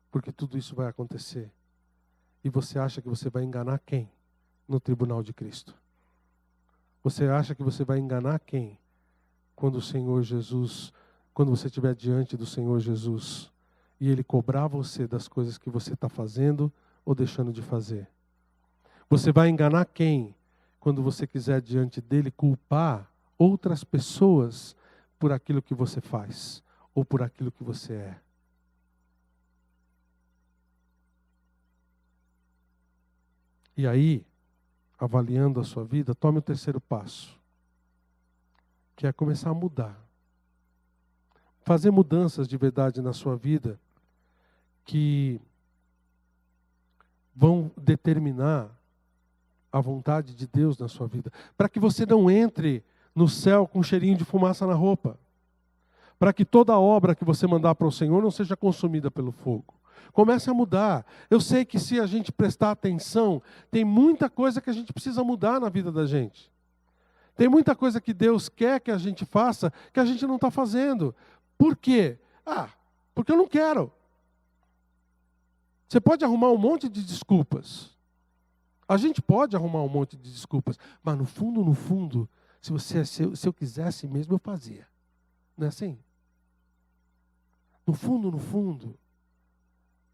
Porque tudo isso vai acontecer. E você acha que você vai enganar quem? No tribunal de Cristo. Você acha que você vai enganar quem? Quando o Senhor Jesus, quando você estiver diante do Senhor Jesus e Ele cobrar você das coisas que você está fazendo ou deixando de fazer. Você vai enganar quem? Quando você quiser diante dele culpar outras pessoas por aquilo que você faz ou por aquilo que você é. E aí, avaliando a sua vida, tome o terceiro passo, que é começar a mudar. Fazer mudanças de verdade na sua vida que vão determinar a vontade de Deus na sua vida. Para que você não entre no céu com um cheirinho de fumaça na roupa. Para que toda obra que você mandar para o Senhor não seja consumida pelo fogo. Comece a mudar. Eu sei que se a gente prestar atenção, tem muita coisa que a gente precisa mudar na vida da gente. Tem muita coisa que Deus quer que a gente faça, que a gente não está fazendo. Por quê? Porque eu não quero. Você pode arrumar um monte de desculpas. A gente pode arrumar um monte de desculpas. Mas no fundo, se eu quisesse mesmo, eu fazia. Não é assim? No fundo,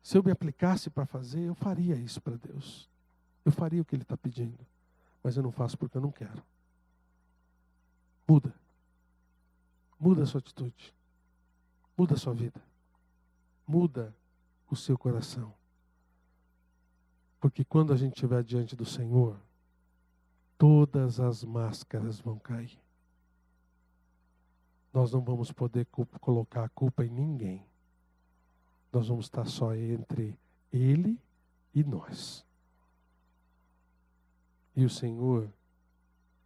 se eu me aplicasse para fazer, eu faria isso para Deus. Eu faria o que Ele está pedindo. Mas eu não faço porque eu não quero. Muda. Muda a sua atitude. Muda a sua vida. Muda o seu coração. Porque quando a gente estiver diante do Senhor, todas as máscaras vão cair. Nós não vamos poder colocar a culpa em ninguém. Nós vamos estar só entre Ele e nós. E o Senhor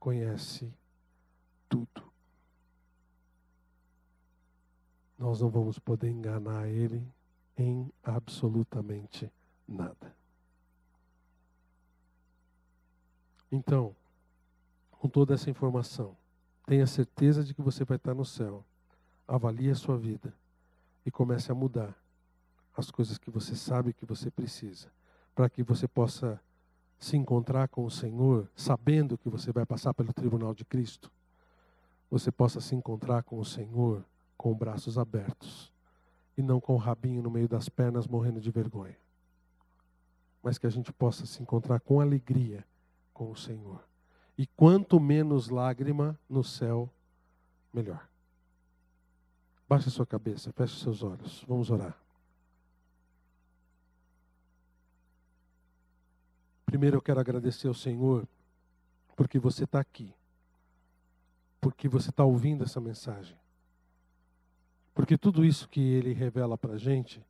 conhece tudo. Nós não vamos poder enganar Ele em absolutamente nada. Então, com toda essa informação, tenha certeza de que você vai estar no céu. Avalie a sua vida e comece a mudar as coisas que você sabe que você precisa, para que você possa se encontrar com o Senhor, sabendo que você vai passar pelo tribunal de Cristo. Você possa se encontrar com o Senhor com braços abertos e não com o rabinho no meio das pernas morrendo de vergonha. Mas que a gente possa se encontrar com alegria com o Senhor. E quanto menos lágrima no céu, melhor. Baixe a sua cabeça, feche os seus olhos. Vamos orar. Primeiro eu quero agradecer ao Senhor porque você está aqui. Porque você está ouvindo essa mensagem. Porque tudo isso que Ele revela para a gente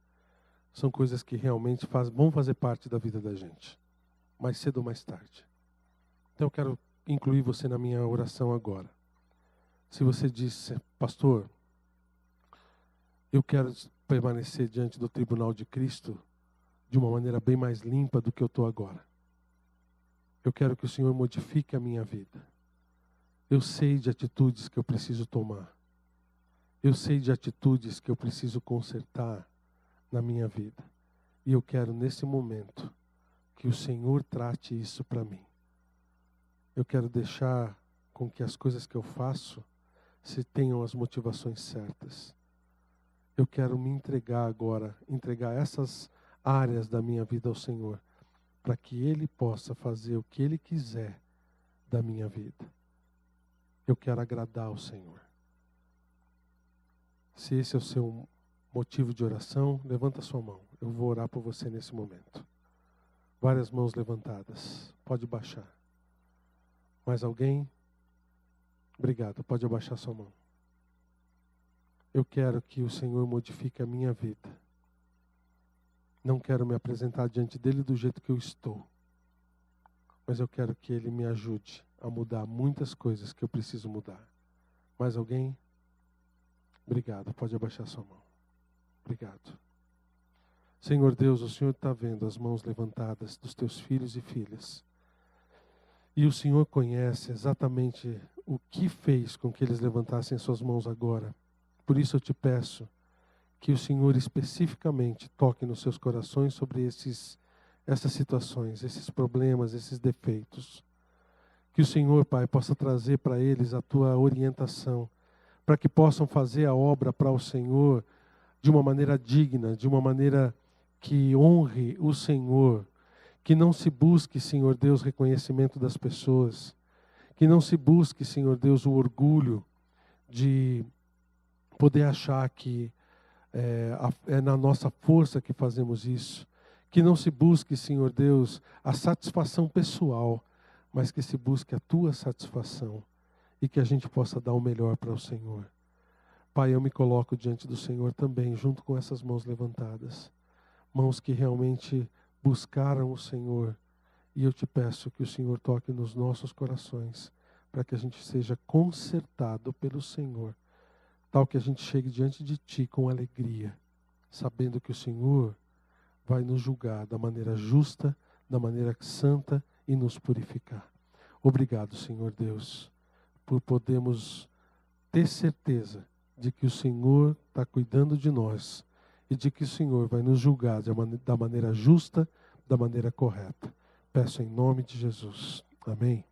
são coisas que realmente vão fazer parte da vida da gente. Mais cedo ou mais tarde. Então eu quero incluir você na minha oração agora. Se você disse, pastor, eu quero permanecer diante do tribunal de Cristo de uma maneira bem mais limpa do que eu estou agora. Eu quero que o Senhor modifique a minha vida. Eu sei de atitudes que eu preciso tomar. Eu sei de atitudes que eu preciso consertar na minha vida. E eu quero nesse momento que o Senhor trate isso para mim. Eu quero deixar com que as coisas que eu faço se tenham as motivações certas. Eu quero me entregar agora, entregar essas áreas da minha vida ao Senhor, para que Ele possa fazer o que Ele quiser da minha vida. Eu quero agradar ao Senhor. Se esse é o seu motivo de oração, levanta a sua mão. Eu vou orar por você nesse momento. Várias mãos levantadas. Pode baixar. Mais alguém? Obrigado. Pode abaixar sua mão. Eu quero que o Senhor modifique a minha vida. Não quero me apresentar diante dele do jeito que eu estou. Mas eu quero que ele me ajude a mudar muitas coisas que eu preciso mudar. Mais alguém? Obrigado. Pode abaixar sua mão. Obrigado. Senhor Deus, o Senhor está vendo as mãos levantadas dos teus filhos e filhas. E o Senhor conhece exatamente o que fez com que eles levantassem suas mãos agora. Por isso eu te peço que o Senhor especificamente toque nos seus corações sobre essas situações, esses problemas, esses defeitos. Que o Senhor, Pai, possa trazer para eles a tua orientação, para que possam fazer a obra para o Senhor de uma maneira digna, de uma maneira que honre o Senhor. Que não se busque, Senhor Deus, reconhecimento das pessoas. Que não se busque, Senhor Deus, o orgulho de poder achar que é na nossa força que fazemos isso. Que não se busque, Senhor Deus, a satisfação pessoal, mas que se busque a tua satisfação e que a gente possa dar o melhor para o Senhor. Pai, eu me coloco diante do Senhor também, junto com essas mãos levantadas. Mãos que realmente buscaram o Senhor. E eu te peço que o Senhor toque nos nossos corações, para que a gente seja consertado pelo Senhor, tal que a gente chegue diante de Ti com alegria, sabendo que o Senhor vai nos julgar da maneira justa, da maneira santa e nos purificar. Obrigado, Senhor Deus, por podermos ter certeza de que o Senhor está cuidando de nós e de que o Senhor vai nos julgar da maneira justa, da maneira correta. Peço em nome de Jesus. Amém.